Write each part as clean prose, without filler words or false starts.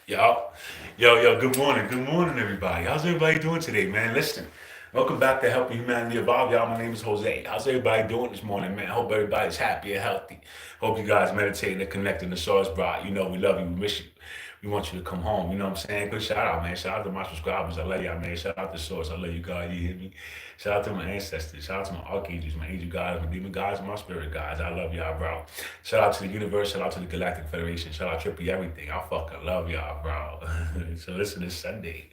Yo, good morning, everybody. How's everybody doing today, man? Listen, welcome back to Helping Humanity Evolve, y'all. My name is Jose. How's everybody doing this morning, man? Hope everybody's happy and healthy. Hope you guys meditating and connecting the source, bro. You know we love you, we miss you. We want you to come home. You know what I'm saying? Good shout out, man. Shout out to my subscribers. I love y'all, man. Shout out to Source. I love you, God. You hear me? Shout out to my ancestors. Shout out to my archangels, my angel guides, my demon guides, my spirit guides. I love y'all, bro. Shout out to the universe. Shout out to the Galactic Federation. Shout out Trippy Everything. I fucking love y'all, bro. So listen, it's Sunday.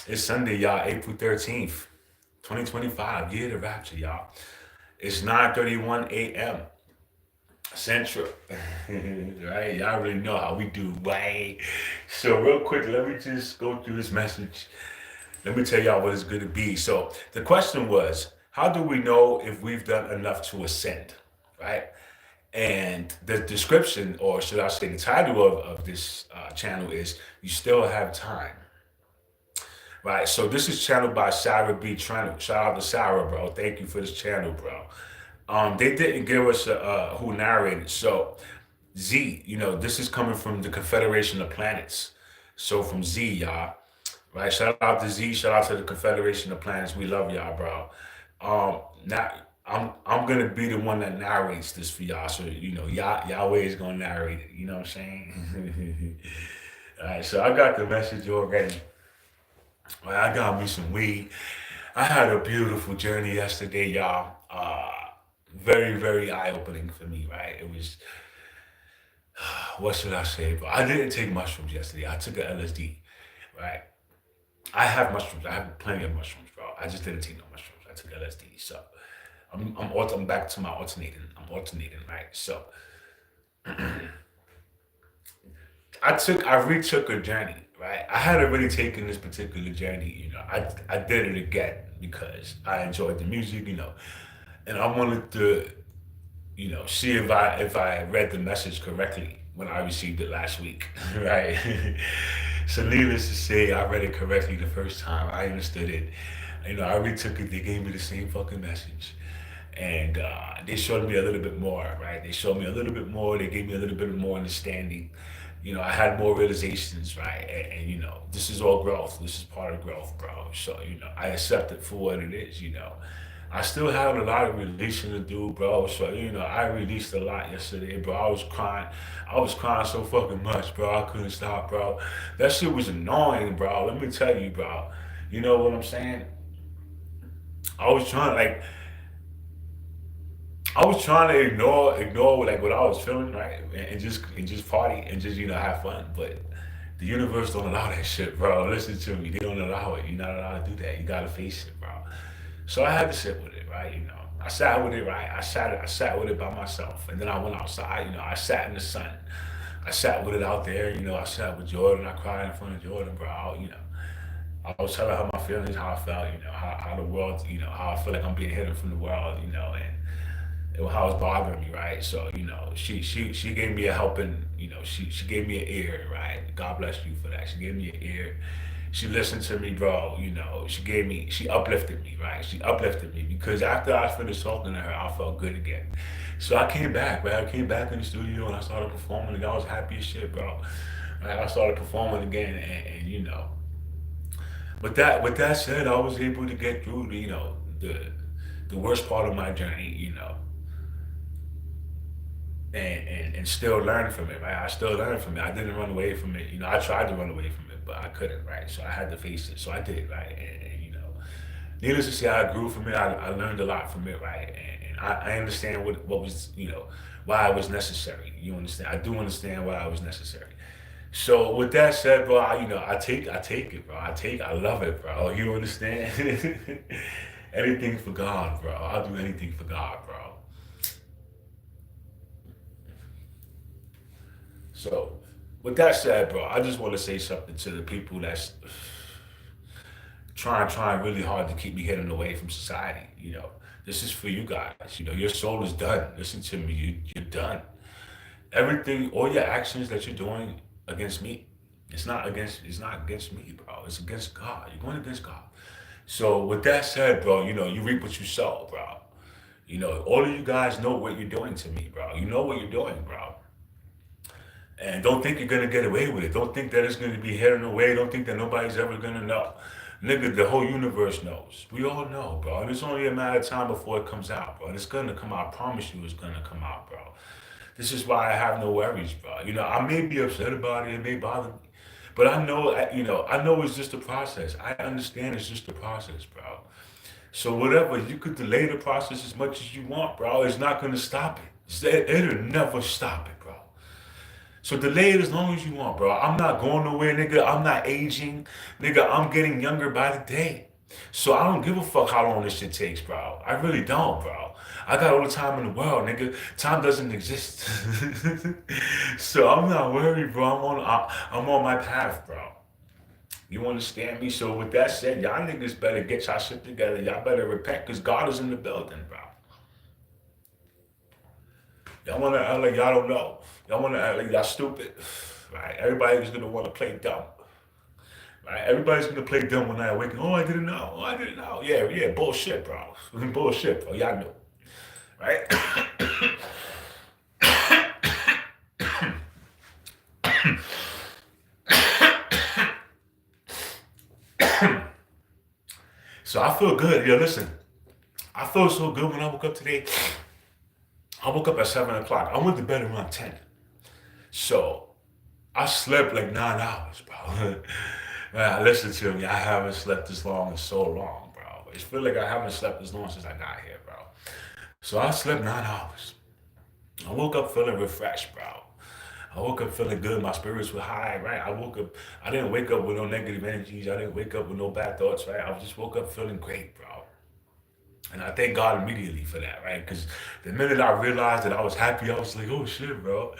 It's Sunday, y'all. April 13th, 2025. Year of the rapture, y'all. It's 9:31 a.m. Central. Right? Y'all already know how we do, right? So real quick, let me just go through this message. Let me tell y'all what it's going to be. So the question was, how do we know if we've done enough to ascend? Right? And the description, or should I say the title of this channel is You Still Have Time. Right? So this is channeled by Sarah B. Trent. Shout out to Sarah, bro. Thank you for this channel, bro. They didn't give us who narrated. So Z, this is coming from the Confederation of Planets. So from Z, y'all. Right? Shout out to Z. Shout out to the Confederation of Planets. We love y'all, bro. Now I'm gonna be the one that narrates this for y'all. So Yahweh is gonna narrate it. You know what I'm saying? All right. So I got the message already. Well, I got me some weed. I had a beautiful journey yesterday, y'all. Very, very eye opening for me, right? It was, what should I say, bro? I didn't take mushrooms yesterday. I took a LSD, right? I have mushrooms. I have plenty of mushrooms, bro. I just didn't take no mushrooms. I took LSD. So I'm back to my alternating. I'm alternating, right? So I retook a journey, right? I had already taken this particular journey, I did it again because I enjoyed the music, and I wanted to, see if I read the message correctly when I received it last week, right? So needless to say, I read it correctly the first time. I understood it. I retook it. They gave me the same fucking message, and they showed me a little bit more, right? They showed me a little bit more. They gave me a little bit more understanding. I had more realizations, right? And this is all growth. This is part of growth, bro. So I accept it for what it is. I still have a lot of releasing to do, bro. So I released a lot yesterday, bro. I was crying. I was crying so fucking much, bro. I couldn't stop, bro. That shit was annoying, bro. Let me tell you, bro. You know what I'm saying? I was trying, like, I was trying to ignore like what I was feeling, right, and just party and just have fun. But the universe don't allow that shit, bro. Listen to me, they don't allow it. You're not allowed to do that. You gotta face it, bro. So I had to sit with it, right? I sat with it, right? I sat with it by myself, and then I went outside. I sat in the sun. I sat with it out there. I sat with Jordan. I cried in front of Jordan, bro. I was telling her my feelings, how I felt, how the world, how I feel like I'm being hidden from the world, and how it's bothering me, right? So, she gave me a helping, she gave me an ear, right? God bless you for that. She gave me an ear. She listened to me, bro. She uplifted me, right? She uplifted me because after I finished talking to her, I felt good again. So I came back, right? I came back in the studio and I started performing, and I was happy as shit, bro. Right? I started performing again, and with that said, I was able to get through the worst part of my journey, and still learn from it, right? I still learned from it. I didn't run away from it. I tried to run away from it, but I couldn't, right? So I had to face it. So I did, right? And needless to say, I grew from it. I learned a lot from it, right? And I understand what was, why it was necessary. You understand? I do understand why it was necessary. So with that said, bro, I take it, bro. I love it, bro. You understand? Anything for God, bro. I'll do anything for God, bro. So, with that said, bro, I just want to say something to the people that's trying really hard to keep me hidden away from society. This is for you guys. Your soul is done. Listen to me. You're done. Everything, all your actions that you're doing against me, it's not against me, bro. It's against God. You're going against God. So, with that said, bro, you reap what you sow, bro. All of you guys know what you're doing to me, bro. You know what you're doing, bro. And don't think you're gonna get away with it. Don't think that it's gonna be hidden away. Don't think that nobody's ever gonna know. Nigga, the whole universe knows. We all know, bro. And it's only a matter of time before it comes out, bro. And it's gonna come out. I promise you it's gonna come out, bro. This is why I have no worries, bro. I may be upset about it. It may bother me. But I know it's just a process. I understand it's just a process, bro. So whatever, you could delay the process as much as you want, bro. It's not gonna stop it. It'll never stop it, bro. So delay it as long as you want, bro. I'm not going nowhere, nigga. I'm not aging. Nigga, I'm getting younger by the day. So I don't give a fuck how long this shit takes, bro. I really don't, bro. I got all the time in the world, nigga. Time doesn't exist. So I'm not worried, bro. I'm on my path, bro. You understand me? So with that said, y'all niggas better get y'all shit together. Y'all better repent, because God is in the building, bro. Y'all wanna act like y'all don't know. Y'all wanna act like y'all stupid. Right? Everybody's gonna wanna play dumb. Right? Everybody's gonna play dumb when I awaken. Oh, I didn't know. Oh, I didn't know. Yeah, yeah, bullshit, bro. Bullshit, bro. Y'all knew. Right? So I feel good. Yo, listen. I feel so good when I woke up today. I woke up at 7 o'clock. I went to bed around 10. So I slept like 9 hours, bro. Man, listen to me. I haven't slept this long in so long, bro. It feels like I haven't slept as long since I got here, bro. So I slept 9 hours. I woke up feeling refreshed, bro. I woke up feeling good. My spirits were high, right? I woke up. I didn't wake up with no negative energies. I didn't wake up with no bad thoughts, right? I just woke up feeling great, bro. And I thank God immediately for that, right? Because the minute I realized that I was happy, I was like, oh shit, bro.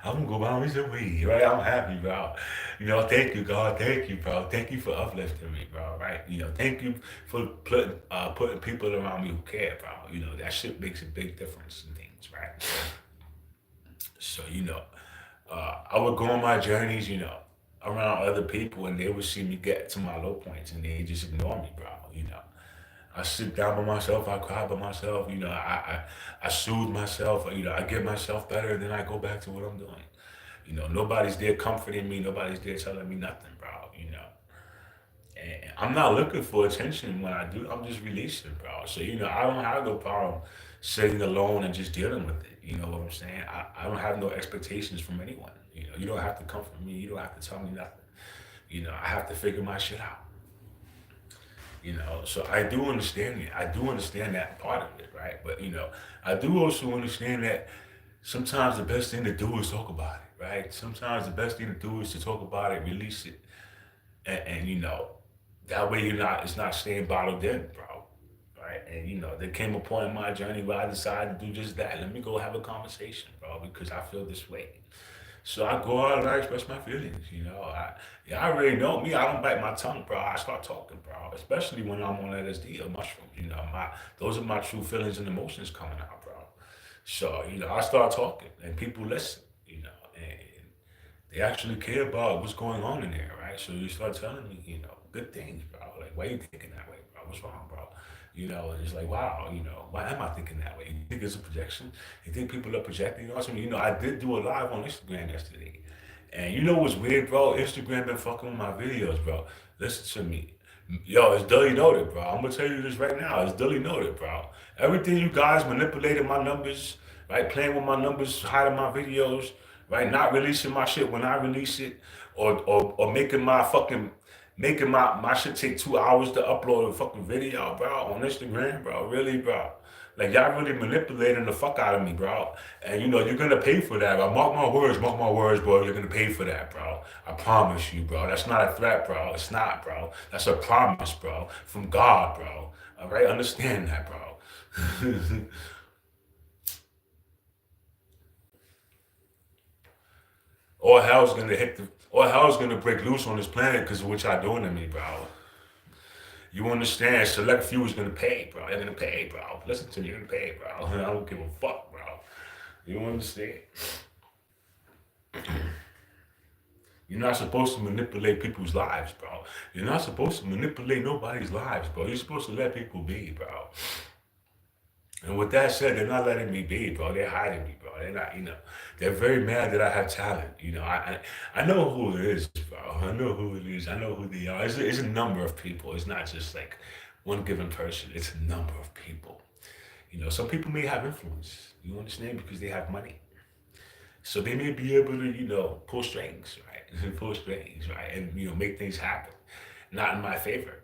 I'm gonna go buy me some weed, right? I'm happy, bro. Thank you, God. Thank you, bro. Thank you for uplifting me, bro, right? Thank you for putting people around me who care, bro. That shit makes a big difference in things, right? So, I would go on my journeys, around other people, and they would see me get to my low points and they just ignore me, bro. I sit down by myself, I cry by myself, I soothe myself, I get myself better, then I go back to what I'm doing. Nobody's there comforting me, nobody's there telling me nothing, bro. And I'm not looking for attention when I do, I'm just releasing, bro. So, I don't have no problem sitting alone and just dealing with it. You know what I'm saying? I don't have no expectations from anyone. You don't have to comfort me, you don't have to tell me nothing. I have to figure my shit out. So I do understand it. I do understand that part of it, right? But I do also understand that sometimes the best thing to do is talk about it, right? Sometimes the best thing to do is to talk about it, release it, and that way it's not staying bottled in, bro. Right? And there came a point in my journey where I decided to do just that. Let me go have a conversation, bro, because I feel this way. So I go out and I express my feelings. I already know me. I don't bite my tongue, bro. I start talking, bro. Especially when I'm on LSD or mushroom. Those are my true feelings and emotions coming out, bro. So I start talking and people listen. And they actually care about what's going on in there, right? So you start telling me, good things, bro. Like, why you thinking that way, bro? What's wrong, bro? It's like, wow, why am I thinking that way? You think it's a projection? You think people are projecting on something? I did do a live on Instagram yesterday. And what's weird, bro? Instagram been fucking with my videos, bro. Listen to me. Yo, it's dully noted, bro. I'm gonna tell you this right now. It's dully noted, bro. Everything you guys manipulated my numbers, right? Playing with my numbers, hiding my videos, right? Not releasing my shit when I release it, or making my shit take 2 hours to upload a fucking video, bro, on Instagram, bro. Really, bro. Like, y'all really manipulating the fuck out of me, bro. And you're gonna pay for that, bro. Mark my words, bro. You're gonna pay for that, bro. I promise you, bro. That's not a threat, bro. It's not, bro. That's a promise, bro. From God, bro. All right? Understand that, bro. All hell's gonna break loose on this planet because of what y'all doing to me, bro. You understand? Select few is gonna pay, bro. They're gonna pay, bro. Listen to me, you're gonna pay, bro. I don't give a fuck, bro. You understand? You're not supposed to manipulate people's lives, bro. You're not supposed to manipulate nobody's lives, bro. You're supposed to let people be, bro. And with that said, they're not letting me be, bro. They're hiding me, bro. They're not, they're very mad that I have talent. I know who it is, bro. I know who it is. I know who they are. It's a number of people. It's not just like one given person. It's a number of people. Some people may have influence. You understand? Because they have money. So they may be able to, pull strings, right? Pull strings, right? And, make things happen. Not in my favor,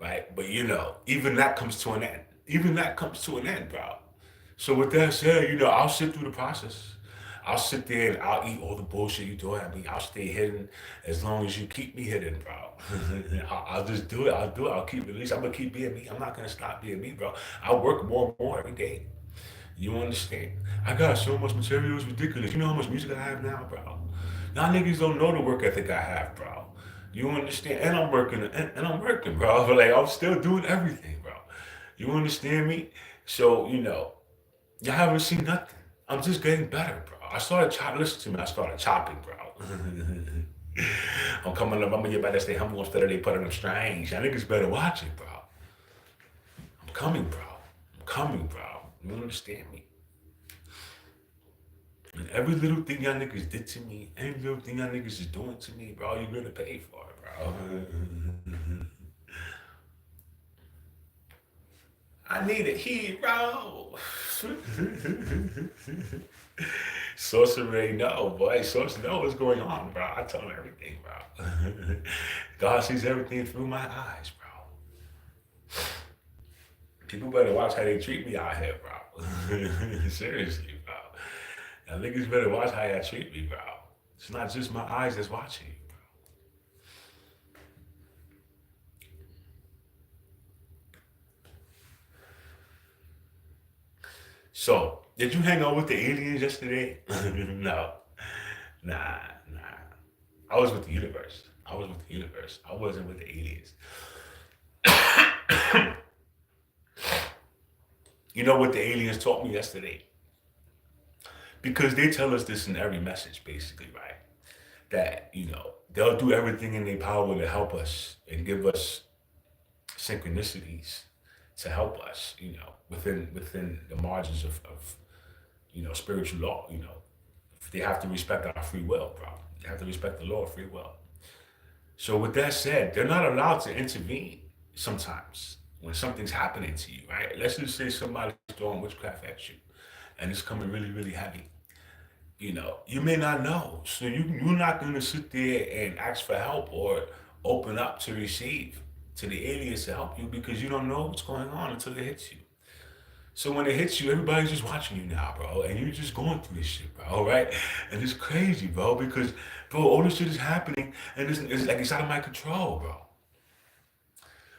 right? But, even that comes to an end. Even that comes to an end, bro. So with that said, I'll sit through the process. I'll sit there and I'll eat all the bullshit you throw at me. I'll stay hidden as long as you keep me hidden, bro. I'll just do it. I'll do it. I'll keep it. At least I'm gonna keep being me. I'm not gonna stop being me, bro. I work more and more every day. You understand? I got so much material, it's ridiculous. You know how much music I have now, bro? Y'all niggas don't know the work ethic I have, bro. You understand? And I'm working, and I'm working, bro. Like, I'm still doing everything, bro. You understand me? So, y'all haven't seen nothing. I'm just getting better, bro. I started chopping. Listen to me. I started chopping, bro. I'm coming up. I'm gonna get better. Stay humble instead of they putting them strange. I niggas better watch it, bro. I'm coming, bro. I'm coming, bro. You understand me? And every little thing y'all niggas did to me, any little thing y'all niggas is doing to me, bro, you're gonna pay for it, bro. I need a hero. Sorcery, no, boy. Sorcery, know what's going on, bro. I tell him everything, bro. God sees everything through my eyes, bro. People better watch how they treat me out here, bro. Seriously, bro. Now, niggas better watch how y'all treat me, bro. It's not just my eyes that's watching you, bro. So, did you hang out with the aliens yesterday? No. Nah, nah. I was with the universe. I was with the universe. I wasn't with the aliens. You know what the aliens taught me yesterday? Because they tell us this in every message, basically, right? That, they'll do everything in their power to help us and give us synchronicities to help us, within the margins of spiritual law, They have to respect our free will, bro. They have to respect the law of free will. So with that said, they're not allowed to intervene sometimes when something's happening to you, right? Let's just say somebody's throwing witchcraft at you and it's coming really, really heavy. You may not know. So you're not gonna sit there and ask for help or open up to receive to the aliens to help you because you don't know what's going on until it hits you. So when it hits you, everybody's just watching you now, bro, and you're just going through this shit, bro, right? And it's crazy, bro, because, bro, all this shit is happening, and it's like it's out of my control, bro.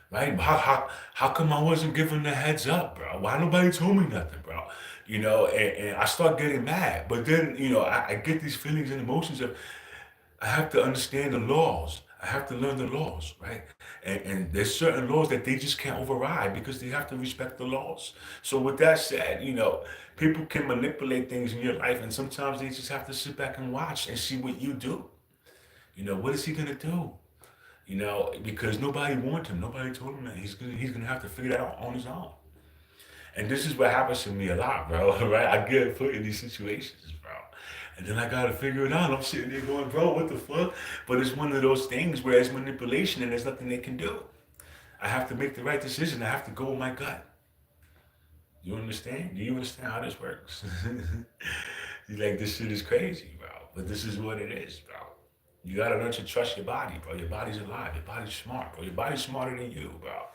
Right? How come I wasn't given the heads up, bro? Why nobody told me nothing, bro? And I start getting mad. But then, I get these feelings and emotions of I have to understand the laws. I have to learn the laws, right? And there's certain laws that they just can't override because they have to respect the laws. So with that said, people can manipulate things in your life, and sometimes they just have to sit back and watch and see what you do. What is he gonna do? Because nobody warned him. Nobody told him that he's gonna have to figure that out on his own. And this is what happens to me a lot, bro. Right? I get put in these situations, bro. And then I gotta figure it out. I'm sitting there going, bro, what the fuck? But it's one of those things where it's manipulation and there's nothing they can do. I have to make the right decision. I have to go with my gut. You understand? Do you understand how this works? You're like, this shit is crazy, bro. But this is what it is, bro. You gotta learn to trust your body, bro. Your body's alive. Your body's smart, bro. Your body's smarter than you, bro.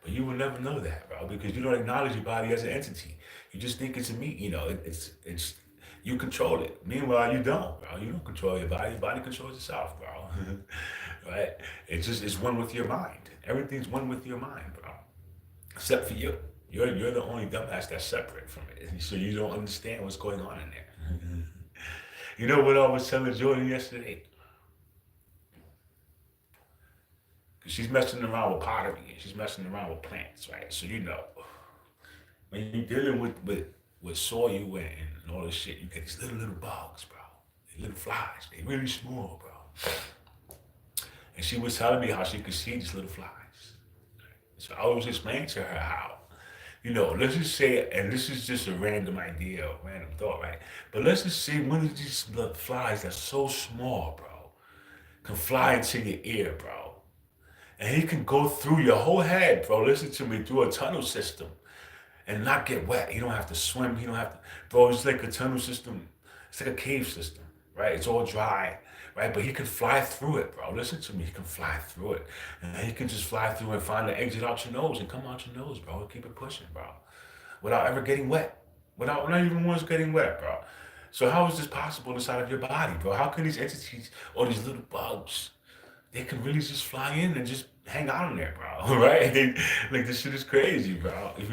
But you will never know that, bro, because you don't acknowledge your body as an entity. You just think it's a me. It's you control it. Meanwhile, you don't, bro. You don't control your body. Your body controls itself, bro. Right? It's one with your mind. Everything's one with your mind, bro. Except for you. You're the only dumbass that's separate from it. So you don't understand what's going on in there. You know what I was telling Jordan yesterday? Because she's messing around with pottery and she's messing around with plants, right? So when you're dealing with soil and all this shit, you get these little bugs, bro. These little flies. They really small, bro. And she was telling me how she could see these little flies. So I was explaining to her how Let's just say, and this is just a random idea, a random thought, right? But let's just say one of these flies that's so small, bro, can fly into your ear, bro. And he can go through your whole head, bro. Listen to me, through a tunnel system and not get wet. You don't have to swim. You don't have to, bro. It's like a tunnel system. It's like a cave system, right? It's all dry, right? But he can fly through it, bro. Listen to me. He can fly through it, and he can just fly through and find the exit out your nose and come out your nose, bro. And keep it pushing, bro, without ever getting wet, without not even once getting wet, bro. So how is this possible inside of your body, bro? How can these entities or these little bugs they can really just fly in and just hang out in there, bro. Right? Like this shit is crazy, bro. If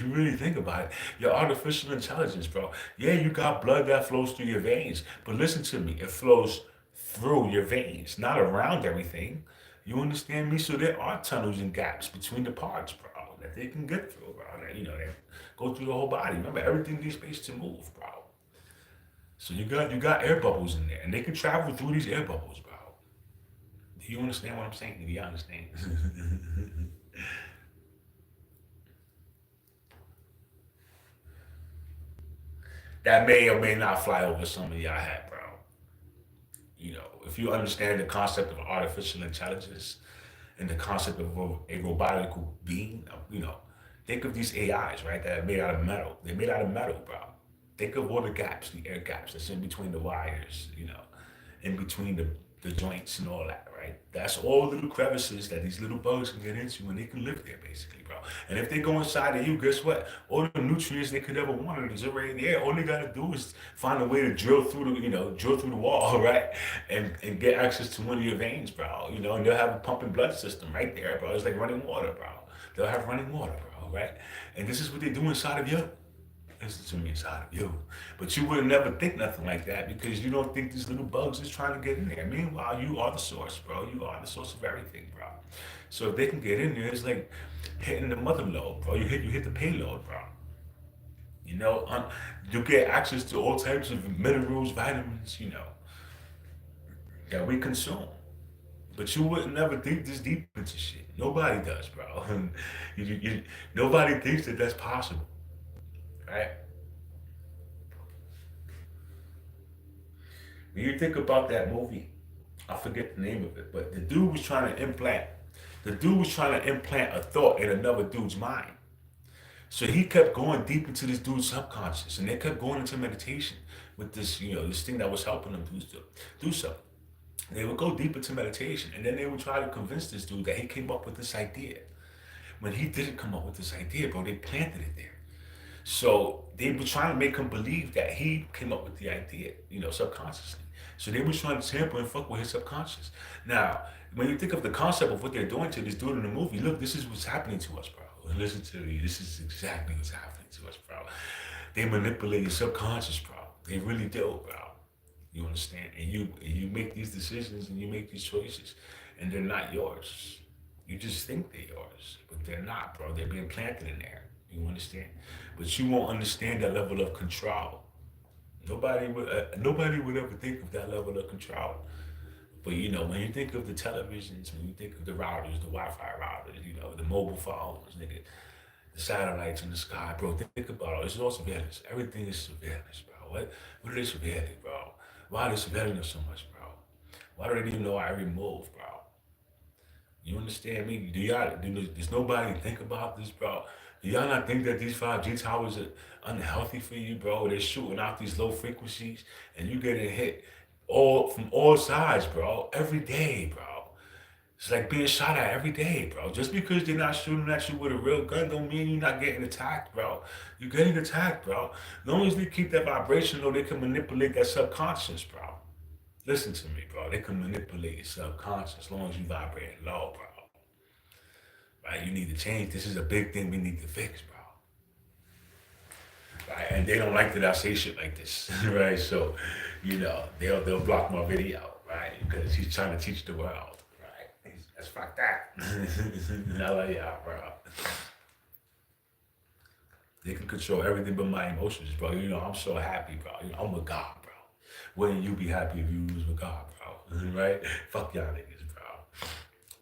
you really think about it, your artificial intelligence, bro. Yeah, you got blood that flows through your veins, but listen to me, it flows through your veins, not around everything. You understand me? So there are tunnels and gaps between the parts, bro, that they can get through, bro. That, they go through the whole body. Remember, everything needs space to move, bro. So you got air bubbles in there, and they can travel through these air bubbles, bro. Do you understand what I'm saying? Do you understand? That may or may not fly over some of y'all head, bro. If you understand the concept of artificial intelligence and the concept of a robotic being, think of these AIs, right? That are made out of metal. They're made out of metal, bro. Think of all the gaps, the air gaps that's in between the wires, in between the joints and all that, right? That's all little crevices that these little bugs can get into and they can live there basically, bro. And if they go inside of you, guess what? All the nutrients they could ever want is already there. All they gotta do is find a way to drill through the wall, right? And get access to one of your veins, bro. And they'll have a pumping blood system right there, bro. It's like running water, bro. They'll have running water, bro, right? And this is what they do inside of you. Listen to me, inside of you. But you would never think nothing like that because you don't think these little bugs is trying to get in there. Meanwhile, you are the source, bro. You are the source of everything, bro. So if they can get in there, it's like hitting the mother load, bro. You hit the payload, bro. You know, um, you get access to all types of minerals, vitamins, that we consume. But you would never think this deep into shit. Nobody does, bro. Nobody thinks that that's possible, right? When you think about that movie, I forget the name of it, but the dude was trying to implant a thought in another dude's mind. So he kept going deep into this dude's subconscious, and they kept going into meditation with this thing that was helping them do so. They would go deep into meditation, and then they would try to convince this dude that he came up with this idea. When he didn't come up with this idea, bro, they planted it there. So they were trying to make him believe that he came up with the idea, subconsciously. So they were trying to tamper and fuck with his subconscious. Now, when you think of the concept of what they're doing to this dude in the movie, look, this is what's happening to us, bro. Listen to me. This is exactly what's happening to us, bro. They manipulate your subconscious, bro. They really do, bro. You understand? And you make these decisions and you make these choices, and they're not yours. You just think they're yours, but they're not, bro. They're being planted in there. You understand? But you won't understand that level of control. Nobody would ever think of that level of control. But when you think of the televisions, when you think of the routers, the Wi-Fi routers, the mobile phones, nigga, the satellites in the sky, bro, think about it. It's all surveillance. Everything is surveillance, bro. What are they surveilling, bro? Why are they surveilling us so much, bro? Why do they even know our every move, bro? You understand me? Does nobody think about this, bro? Do y'all not think that these 5G towers are unhealthy for you, bro? They're shooting out these low frequencies and you getting hit all from all sides, bro, every day, bro. It's like being shot at every day, bro. Just because they're not shooting at you with a real gun don't mean you're not getting attacked, bro. You're getting attacked, bro. As long as they keep that vibration low, they can manipulate that subconscious, bro. Listen to me, bro. They can manipulate your subconscious as long as you vibrate low, bro. Right? You need to change. This is a big thing we need to fix, bro. Right? And they don't like that I say shit like this, right? So, they'll block my video, right? Because he's trying to teach the world, right? That's fuck that. I love y'all, bro. They can control everything but my emotions, bro. I'm so happy, bro. I'm with God, bro. Wouldn't you be happy if you was with God, bro? Right? Fuck y'all niggas, bro.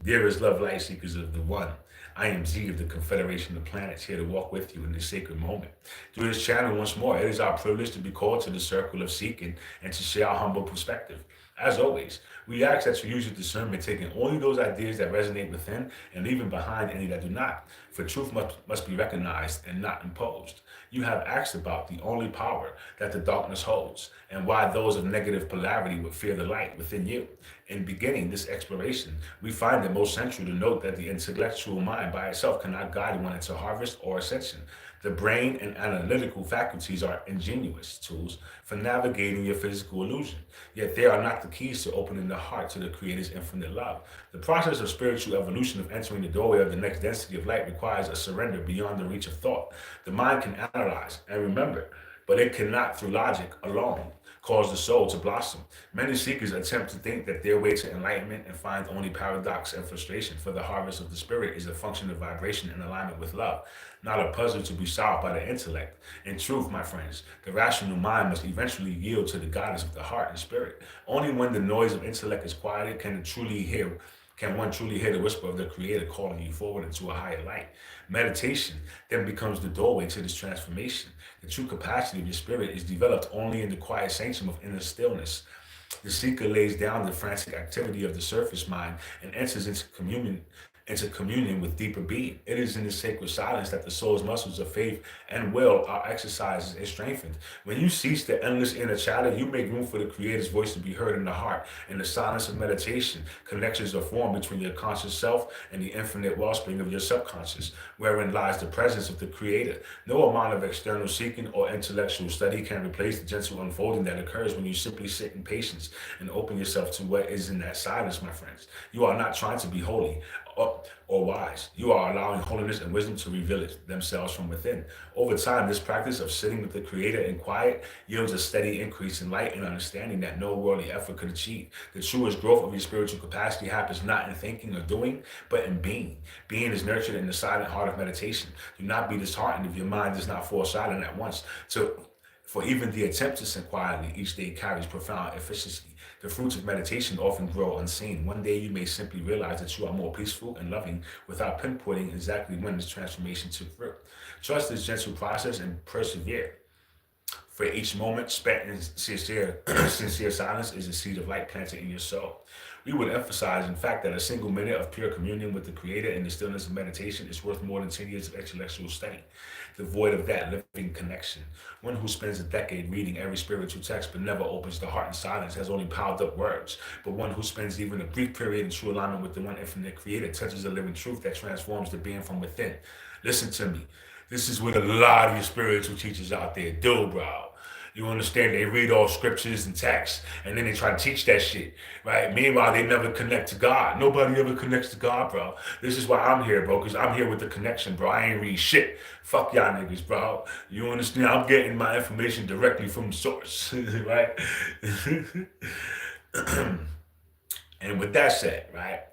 Dearest love light seekers of the one. I am Z of the Confederation of Planets, here to walk with you in this sacred moment. Through this channel, once more, it is our privilege to be called to the circle of seeking and to share our humble perspective. As always, we ask that you use your discernment, taking only those ideas that resonate within and leaving behind any that do not. For truth must be recognized and not imposed. You have asked about the only power that the darkness holds and why those of negative polarity would fear the light within you. In beginning this exploration, we find it most central to note that the intellectual mind by itself cannot guide one into harvest or ascension. The brain and analytical faculties are ingenious tools for navigating your physical illusion, yet they are not the keys to opening the heart to the Creator's infinite love. The process of spiritual evolution of entering the doorway of the next density of light requires a surrender beyond the reach of thought. The mind can analyze and remember, but it cannot, through logic alone, cause the soul to blossom. Many seekers attempt to think that their way to enlightenment and find only paradox and frustration, for the harvest of the spirit is a function of vibration and alignment with love, not a puzzle to be solved by the intellect. In truth, my friends, the rational mind must eventually yield to the guidance of the heart and spirit. Only when the noise of intellect is quieted can one truly hear the whisper of the Creator calling you forward into a higher light. Meditation then becomes the doorway to this transformation. The true capacity of your spirit is developed only in the quiet sanctum of inner stillness. The seeker lays down the frantic activity of the surface mind and enters into communion with deeper being. It is in this sacred silence that the soul's muscles of faith and will are exercised and strengthened. When you cease the endless inner chatter, you make room for the Creator's voice to be heard in the heart. In the silence of meditation, connections are formed between your conscious self and the infinite wellspring of your subconscious, wherein lies the presence of the Creator. No amount of external seeking or intellectual study can replace the gentle unfolding that occurs when you simply sit in patience and open yourself to what is in that silence, my friends. You are not trying to be holy or wise. You are allowing holiness and wisdom to reveal themselves from within. Over time, this practice of sitting with the Creator in quiet yields a steady increase in light and understanding that no worldly effort could achieve. The truest growth of your spiritual capacity happens not in thinking or doing, but in being. Being is nurtured in the silent heart of meditation. Do not be disheartened if your mind does not fall silent at once. For even the attempt to sit quietly each day carries profound efficiency. The fruits of meditation often grow unseen. One day you may simply realize that you are more peaceful and loving without pinpointing exactly when this transformation took root. Trust this gentle process and persevere. For each moment spent in sincere silence is a seed of light planted in your soul. We would emphasize, in fact, that a single minute of pure communion with the Creator in the stillness of meditation is worth more than 10 years of intellectual study, devoid of that living connection. One who spends a decade reading every spiritual text but never opens the heart in silence has only piled up words. But one who spends even a brief period in true alignment with the one infinite Creator touches a living truth that transforms the being from within. Listen to me. This is what a lot of your spiritual teachers out there do, bro. You understand? They read all scriptures and texts, and then they try to teach that shit, right? Meanwhile, they never connect to God. Nobody ever connects to God, bro. This is why I'm here, bro, because I'm here with the connection, bro. I ain't read shit. Fuck y'all niggas, bro. You understand? I'm getting my information directly from the source, right? And with that said, right?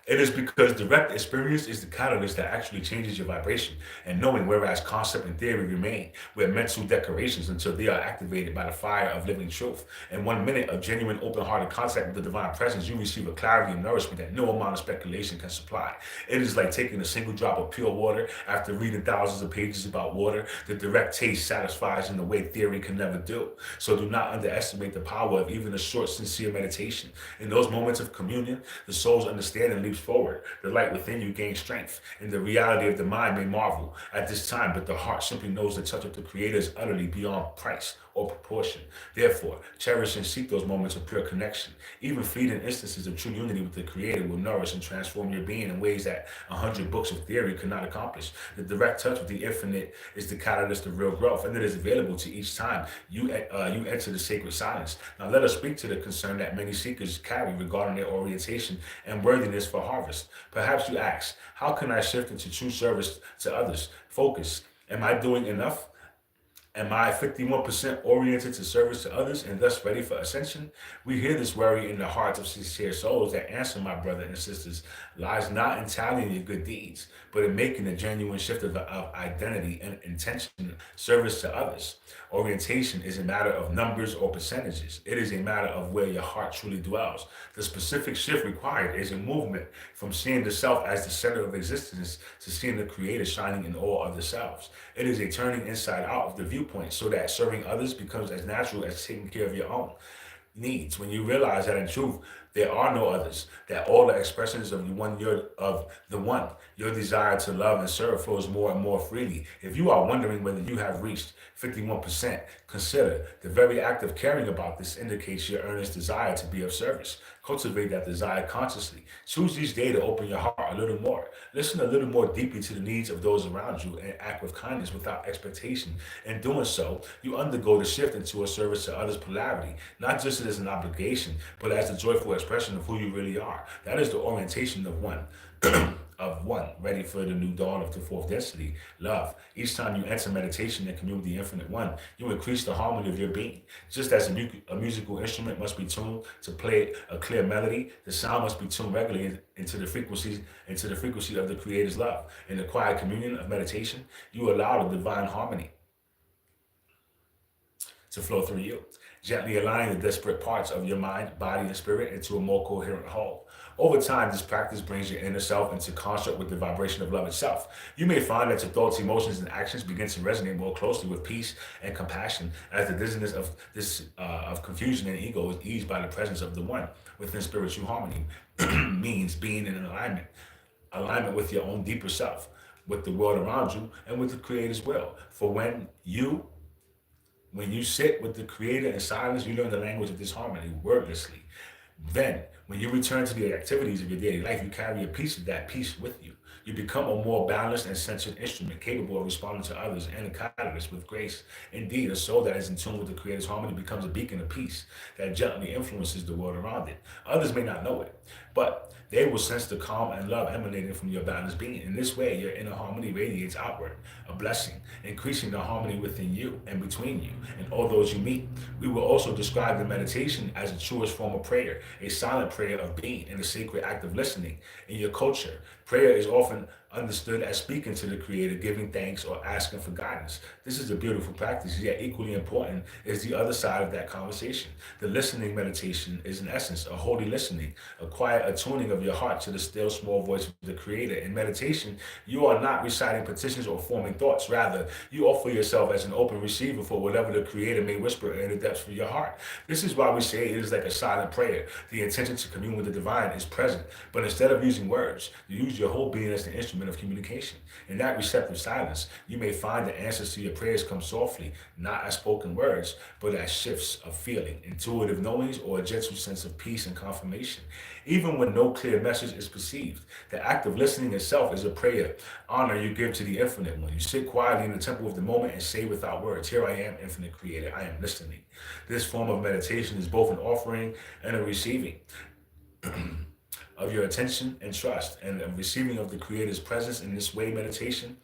It is because direct experience is the catalyst that actually changes your vibration and knowing, whereas concept and theory remain with mental decorations until they are activated by the fire of living truth. In 1 minute of genuine open-hearted contact with the divine presence, you receive a clarity and nourishment that no amount of speculation can supply. It is like taking a single drop of pure water after reading thousands of pages about water. The direct taste satisfies in a way theory can never do. So do not underestimate the power of even a short, sincere meditation. In those moments of communion, the soul's understanding leaps forward. The light within you gains strength, and the reality of the mind may marvel at this time, but the heart simply knows the touch of the Creator is utterly beyond price or proportion. Therefore, cherish and seek those moments of pure connection. Even fleeting instances of true unity with the Creator will nourish and transform your being in ways that 100 books of theory could not accomplish. The direct touch with the infinite is the catalyst of real growth, and it is available to each time you enter the sacred silence. Now, let us speak to the concern that many seekers carry regarding their orientation and worthiness for harvest. Perhaps you ask, how can I shift into true service to others? Focus. Am I doing enough? Am I 51% oriented to service to others and thus ready for ascension? We hear this worry in the hearts of sincere souls. That answer, my brother and sisters, lies not in tallying your good deeds, but in making a genuine shift of identity and intention service to others. Orientation is a matter of numbers or percentages. It is a matter of where your heart truly dwells. The specific shift required is a movement from seeing the self as the center of existence to seeing the creator shining in all other selves. It is a turning inside out of the viewpoint so that serving others becomes as natural as taking care of your own needs. When you realize that in truth there are no others, that all the expressions of the one, your desire to love and serve flows more and more freely. If you are wondering whether you have reached 51%, consider the very act of caring about this indicates your earnest desire to be of service. Cultivate that desire consciously. Choose each day to open your heart a little more. Listen a little more deeply to the needs of those around you and act with kindness without expectation. In doing so, you undergo the shift into a service to others' polarity, not just as an obligation, but as the joyful expression of who you really are. That is the orientation of one. Of one, ready for the new dawn of the fourth density, love. Each time you enter meditation and commune with the infinite one, you increase the harmony of your being. Just as a musical instrument must be tuned to play a clear melody, the sound must be tuned regularly into the frequency of the Creator's love. In the quiet communion of meditation, you allow the divine harmony to flow through you, gently aligning the disparate parts of your mind, body, and spirit into a more coherent whole. Over time, this practice brings your inner self into concert with the vibration of love itself. You may find that your thoughts, emotions, and actions begin to resonate more closely with peace and compassion as the dizziness of confusion and ego is eased by the presence of the one within spiritual harmony. Means being in alignment with your own deeper self, with the world around you, and with the Creator's will. For when you sit with the Creator in silence, you learn the language of this harmony wordlessly. Then, when you return to the activities of your daily life, you carry a piece of that peace with you. You become a more balanced and centered instrument, capable of responding to others and a catalyst with grace. Indeed, a soul that is in tune with the Creator's harmony becomes a beacon of peace that gently influences the world around it. Others may not know it, but they will sense the calm and love emanating from your balanced being. In this way, your inner harmony radiates outward, a blessing, increasing the harmony within you and between you and all those you meet. We will also describe the meditation as the truest form of prayer, a silent prayer of being and a sacred act of listening. In your culture, prayer is often understood as speaking to the Creator, giving thanks, or asking for guidance. This is a beautiful practice, yet equally important is the other side of that conversation. The listening meditation is, in essence, a holy listening, a quiet attuning of your heart to the still small voice of the Creator. In meditation, you are not reciting petitions or forming thoughts. Rather, you offer yourself as an open receiver for whatever the Creator may whisper in the depths of your heart. This is why we say it is like a silent prayer. The intention to commune with the divine is present, but instead of using words, you use your whole being as the instrument of communication. In that receptive silence, you may find the answers to your prayers come softly, not as spoken words, but as shifts of feeling, intuitive knowings, or a gentle sense of peace and confirmation. Even when no clear message is perceived, the act of listening itself is a prayer, honor you give to the infinite one. You sit quietly in the temple of the moment and say without words, "Here I am, infinite Creator, I am listening." This form of meditation is both an offering and a receiving of your attention and trust, and a receiving of the Creator's presence. In this way, meditation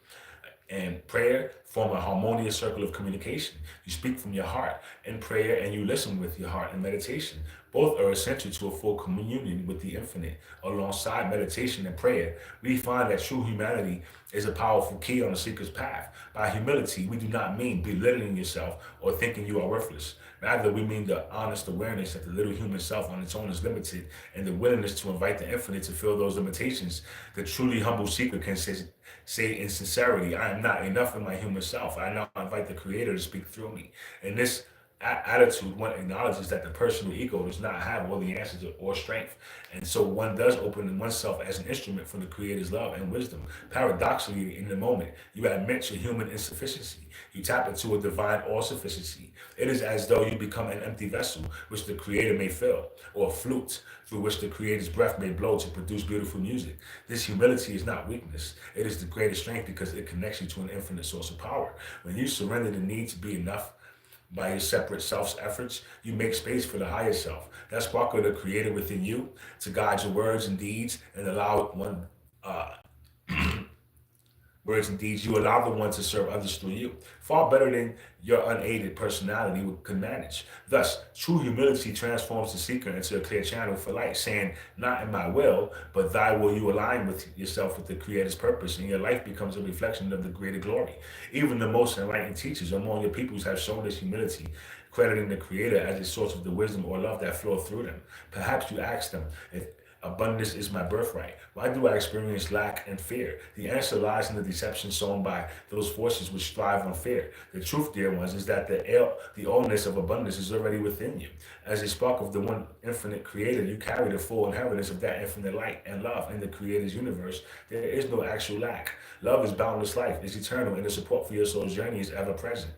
and prayer form a harmonious circle of communication. You speak from your heart in prayer and you listen with your heart in meditation. Both are essential to a full communion with the infinite. Alongside meditation and prayer, we find that true humanity is a powerful key on the seeker's path. By humility, we do not mean belittling yourself or thinking you are worthless. Rather, we mean the honest awareness that the little human self on its own is limited, and the willingness to invite the infinite to fill those limitations. The truly humble seeker can say in sincerity, "I am not enough in my human self. I now invite the Creator to speak through me." In this attitude, one acknowledges that the personal ego does not have all the answers or strength, and so one does open oneself as an instrument for the Creator's love and wisdom. Paradoxically, in the moment, you admit your human insufficiency. You tap into a divine all-sufficiency. It is as though you become an empty vessel which the Creator may fill, or a flute through which the Creator's breath may blow to produce beautiful music. This humility is not weakness. It is the greatest strength because it connects you to an infinite source of power. When you surrender the need to be enough by your separate self's efforts, you make space for the higher self. That spark of the Creator within you to guide your words and deeds and allow one Words and deeds, you allow the one to serve others through you, far better than your unaided personality could manage. Thus, true humility transforms the seeker into a clear channel for light, saying, "Not in my will, but thy will." You align with yourself with the Creator's purpose, and your life becomes a reflection of the greater glory. Even the most enlightened teachers among your peoples have shown this humility, crediting the Creator as a source of the wisdom or love that flow through them. Perhaps you ask them, if abundance is my birthright, why do I experience lack and fear? The answer lies in the deception sown by those forces which thrive on fear. The truth, dear ones, is that the allness of abundance is already within you. As a spark of the one infinite creator, you carry the full inheritance of that infinite light and love in the creator's universe. There is no actual lack. Love is boundless life, is eternal, and the support for your soul's journey is ever present.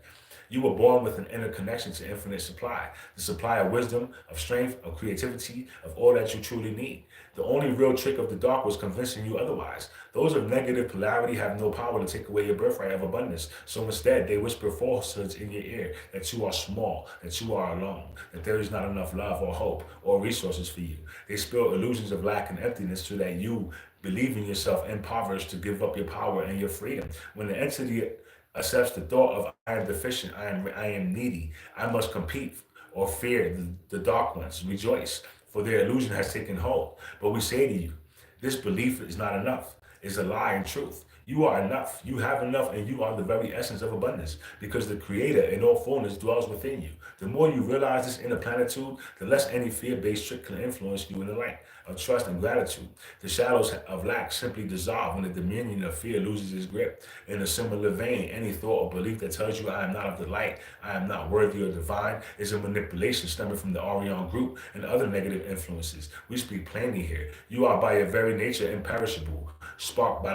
You were born with an inner connection to infinite supply, the supply of wisdom, of strength, of creativity, of all that you truly need. The only real trick of the dark was convincing you otherwise. Those of negative polarity have no power to take away your birthright of abundance. So instead, they whisper falsehoods in your ear that you are small, that you are alone, that there is not enough love or hope or resources for you. They spill illusions of lack and emptiness so that you, believing yourself impoverished, to give up your power and your freedom. When the entity accepts the thought of "I am deficient, I am needy, I must compete or fear," the dark ones rejoice, for their illusion has taken hold. But we say to you, this belief is not enough. It's a lie and truth. You are enough. You have enough, and you are the very essence of abundance because the Creator in all fullness dwells within you. The more you realize this inner plenitude, the less any fear-based trick can influence you in the light of trust and gratitude. The shadows of lack simply dissolve when the dominion of fear loses its grip. In a similar vein, any thought or belief that tells you "I am not of the light, I am not worthy or divine" is a manipulation stemming from the Orion group and other negative influences. We speak plainly here. You are by your very nature imperishable, sparked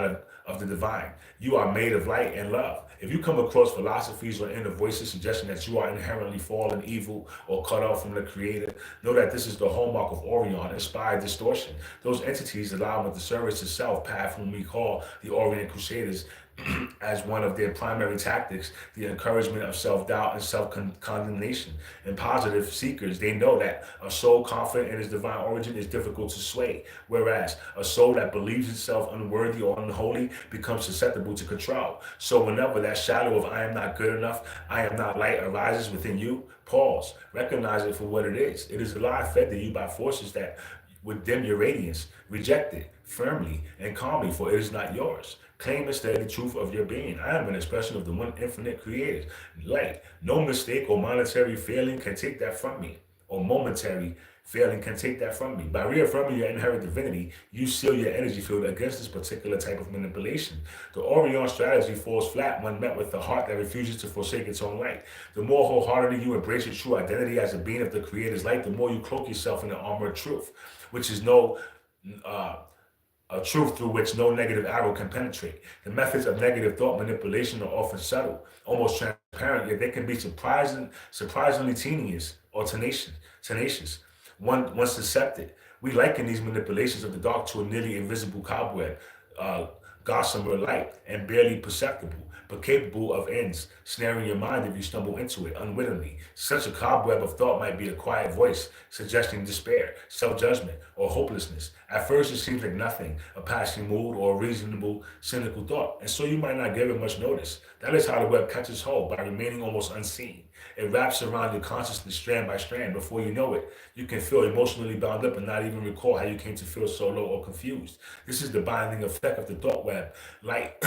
of the divine. You are made of light and love. If you come across philosophies or inner voices suggesting that you are inherently fallen, evil, or cut off from the Creator, know that this is the hallmark of Orion, inspired distortion. Those entities allow with the service to self path, whom we call the Orient Crusaders, as one of their primary tactics, the encouragement of self-doubt and self-condemnation. In positive seekers, they know that a soul confident in its divine origin is difficult to sway, whereas a soul that believes itself unworthy or unholy becomes susceptible to control. So whenever that shadow of "I am not good enough, I am not light" arises within you, pause, recognize it for what it is. It is a lie fed to you by forces that would dim your radiance. Reject it firmly and calmly, for it is not yours. Claim instead the truth of your being. I am an expression of the one infinite creator. Light. No mistake or monetary failing can take that from me, or momentary failing can take that from me. By reaffirming your inherent divinity, you seal your energy field against this particular type of manipulation. The Orion strategy falls flat when met with a heart that refuses to forsake its own light. The more wholeheartedly you embrace your true identity as a being of the Creator's light, the more you cloak yourself in the armor of truth, which is uh, a truth through which no negative arrow can penetrate. The methods of negative thought manipulation are often subtle, almost transparent, yet they can be surprisingly tenacious or tenacious. Once accepted, we liken these manipulations of the dark to a nearly invisible cobweb, uh, gossamer light, and barely perceptible, but capable of ends, snaring your mind if you stumble into it unwittingly. Such a cobweb of thought might be a quiet voice suggesting despair, self-judgment, or hopelessness. At first, it seems like nothing, a passing mood or a reasonable, cynical thought, and so you might not give it much notice. That is how the web catches hold, by remaining almost unseen. It wraps around your consciousness strand by strand. Before you know it, you can feel emotionally bound up and not even recall how you came to feel so low or confused. This is the binding effect of the thought web. Light,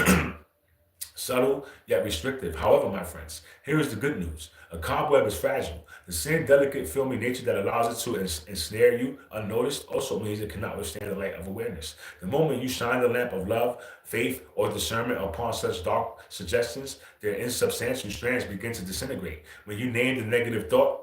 subtle yet restrictive. However, my friends, here is the good news. A cobweb is fragile. The same delicate, filmy nature that allows it to ensnare you unnoticed also means it cannot withstand the light of awareness. The moment you shine the lamp of love, faith, or discernment upon such dark suggestions, their insubstantial strands begin to disintegrate. When you name the negative thought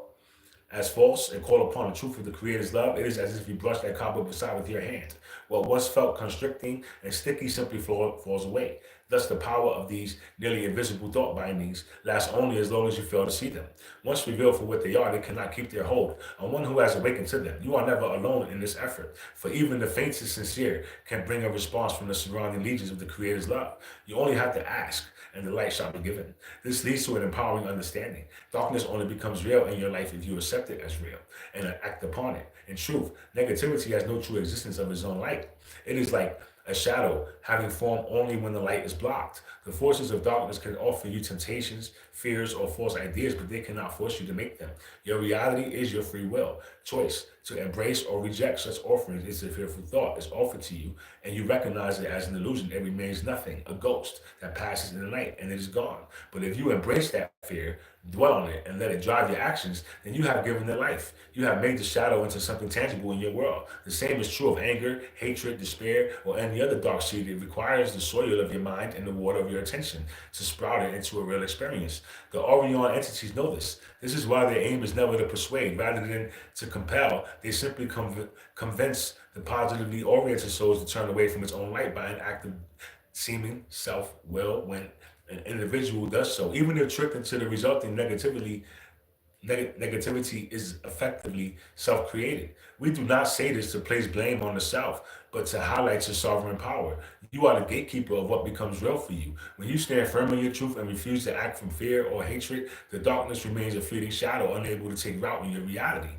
as false and call upon the truth of the Creator's love, it is as if you brush that cobweb aside with your hand. What once felt constricting and sticky simply falls away. Thus, the power of these nearly invisible thought bindings lasts only as long as you fail to see them. Once revealed for what they are, they cannot keep their hold on one who has awakened to them. You are never alone in this effort, for even the faintest sincere can bring a response from the surrounding legions of the Creator's love. You only have to ask, and the light shall be given. This leads to an empowering understanding. Darkness only becomes real in your life if you accept it as real and act upon it. In truth, negativity has no true existence of its own light. It is like a shadow having form only when the light is blocked. The forces of darkness can offer you temptations, fears, or false ideas, but they cannot force you to make them. Your reality is your free will choice. To embrace or reject such offerings is a fearful thought is offered to you, and you recognize it as an illusion. It remains nothing, a ghost that passes in the night and it is gone. But if you embrace that fear, dwell on it, and let it drive your actions, then you have given it life. You have made the shadow into something tangible in your world. The same is true of anger, hatred, despair, or any other dark seed. It requires the soil of your mind and the water of your attention to sprout it into a real experience. The Orion entities know this. This is why their aim is never to persuade, rather than to compel. They simply convince the positively oriented souls to turn away from its own light by an act of seeming self will when an individual does so. Even if tricked into the resulting negativity is effectively self created. We do not say this to place blame on the South, but to highlight your sovereign power. You are the gatekeeper of what becomes real for you. When you stand firm in your truth and refuse to act from fear or hatred, the darkness remains a fleeting shadow, unable to take root in your reality.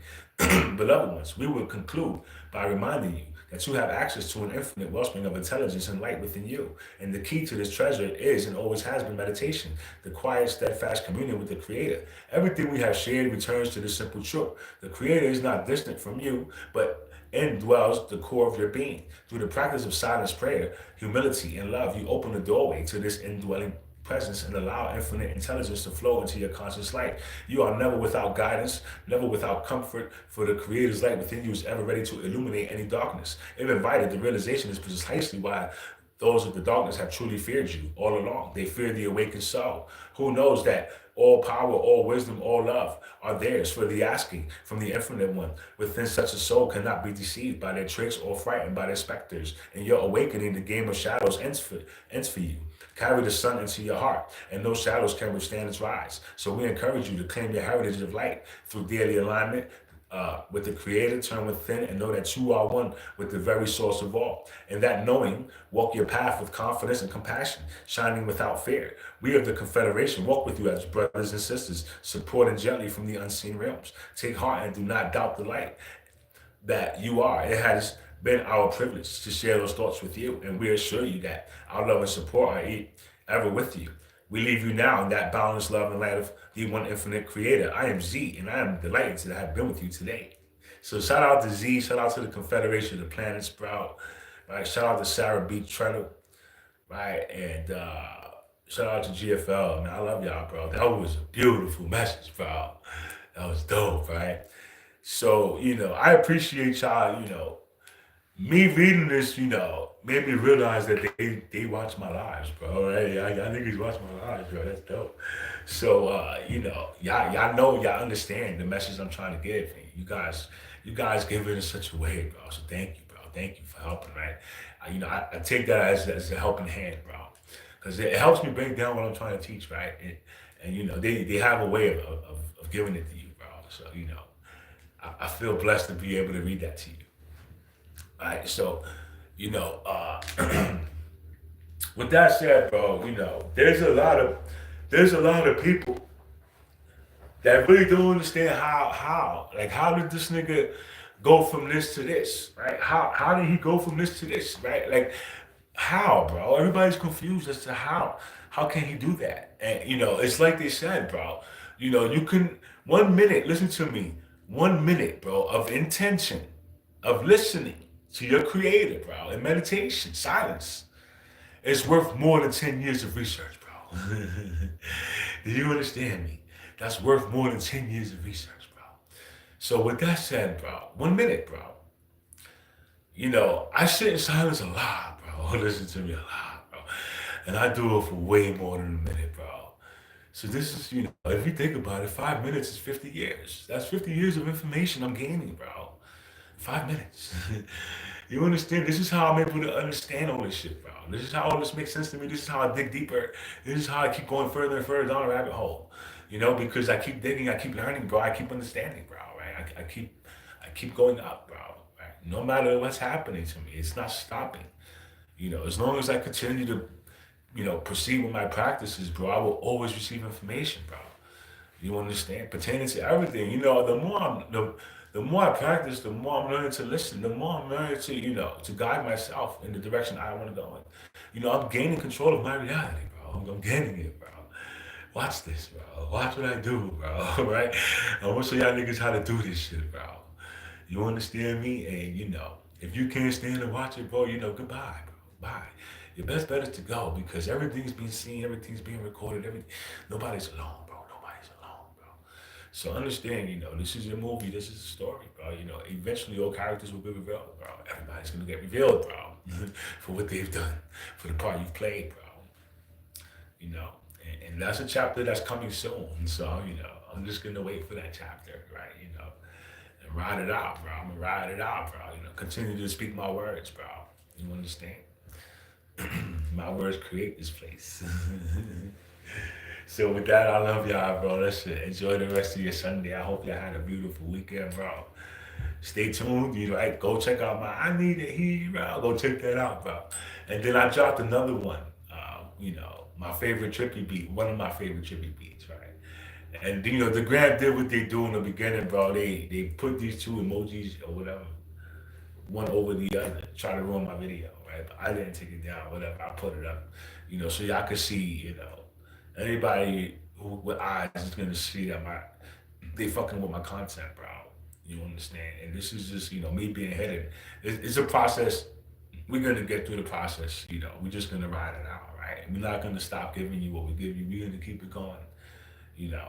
Beloved ones, we will conclude by reminding you that you have access to an infinite wellspring of intelligence and light within you. And the key to this treasure is and always has been meditation, the quiet, steadfast communion with the Creator. Everything we have shared returns to this simple truth. The Creator is not distant from you, but indwells the core of your being. Through the practice of silence prayer, humility, and love, you open the doorway to this indwelling presence and allow infinite intelligence to flow into your conscious light. You are never without guidance, never without comfort, for the Creator's light within you is ever ready to illuminate any darkness. If invited, the realization is precisely why those of the darkness have truly feared you all along. They fear the awakened soul, who knows that all power, all wisdom, all love are theirs for the asking from the infinite one. Within such a soul cannot be deceived by their tricks or frightened by their specters. In your awakening, the game of shadows ends for you. Carry the sun into your heart, and no shadows can withstand its rise. So we encourage you to claim your heritage of light through daily alignment with the Creator, turn within, and know that you are one with the very source of all. And that knowing, walk your path with confidence and compassion, shining without fear. We of the Confederation walk with you as brothers and sisters, supporting gently from the unseen realms. Take heart and do not doubt the light that you are. It has been our privilege to share those thoughts with you, and we assure you that our love and support are ever with you. We leave you now in that boundless love and light of the one infinite Creator. I am Z, and I am delighted to have been with you today. So shout out to Z, shout out to the Confederation, the Planet Sprout, right? Shout out to Sarah B. Trenner, right? And shout out to GFL, man. I love y'all, bro. That was a beautiful message, bro. That was dope, right? So, I appreciate y'all, me reading this, made me realize that they watch my lives, bro. Right? Y'all niggas watch my lives, bro. That's dope. So, y'all understand the message I'm trying to give. And you guys give it in such a way, bro. So thank you, bro. Thank you for helping, right? I take that as a helping hand, bro, because it helps me break down what I'm trying to teach, right? And they have a way of giving it to you, bro. So I feel blessed to be able to read that to you. All right, so you know, uh, with that said, bro, there's a lot of people that really don't understand how did this nigga go from this to this, right? How did he go from this to this, right? Like how, bro? Everybody's confused as to how can he do that? And it's like they said, bro. You can 1 minute, listen to me, 1 minute, bro, of intention, of listening to your creator, bro, in meditation, silence, it's worth more than 10 years of research, bro. Do you understand me? That's worth more than 10 years of research, bro. So with that said, bro, 1 minute, bro. I sit in silence a lot, bro. Listen to me a lot, bro. And I do it for way more than a minute, bro. So this is, if you think about it, 5 minutes is 50 years. That's 50 years of information I'm gaining, bro. 5 minutes. You understand? This is how I'm able to understand all this shit, bro. This is how all this makes sense to me. This is how I dig deeper. This is how I keep going further and further down the rabbit hole. Because I keep digging, I keep learning, bro. I keep understanding, bro. Right? I keep going up, bro. Right? No matter what's happening to me, it's not stopping. As long as I continue to, proceed with my practices, bro, I will always receive information, bro. You understand? Pertaining to everything. The more I practice, the more I'm learning to listen, the more I'm learning to guide myself in the direction I want to go in. I'm gaining control of my reality, I'm getting it, bro. Watch this, bro. Watch what I do, bro. Right? I want to show y'all niggas how to do this shit, bro. You understand me? And if you can't stand to watch it, bro, goodbye, bro. Bye. Your best bet is to go because everything's being seen, everything's being recorded, nobody's alone, bro. Nobody's alone, bro. So understand, this is a movie, this is a story, bro. Eventually all characters will be revealed, bro. Everybody's gonna get revealed, bro, for what they've done, for the part you've played, bro. You know, and that's a chapter that's coming soon. So, I'm just gonna wait for that chapter, right? And ride it out, bro. I'm gonna ride it out, bro. Continue to speak my words, bro. You understand? My words create this place. So with that, I love y'all, bro. Listen, enjoy the rest of your Sunday. I hope y'all had a beautiful weekend, bro. Stay tuned. Right? Go check out my I Need a Hero. Go check that out, bro. And then I dropped another one. My favorite trippy beat. One of my favorite trippy beats, right? And the Gram did what they do in the beginning, bro. They put these two emojis or whatever, one over the other, try to ruin my video, right? But I didn't take it down, whatever. I put it up, so y'all can see, anybody with eyes is gonna see that they fucking with my content, bro. You understand? And this is just, me being headed. It's a process. We're gonna get through the process, We're just gonna ride it out, right? We're not gonna stop giving you what we give you. We're gonna keep it going, you know.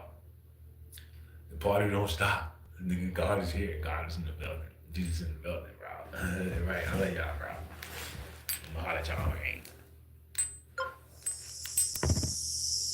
The party don't stop. Nigga, God is here. God is in the building. Jesus in the building, bro. Right? I love y'all, bro. I'm gonna holler at y'all.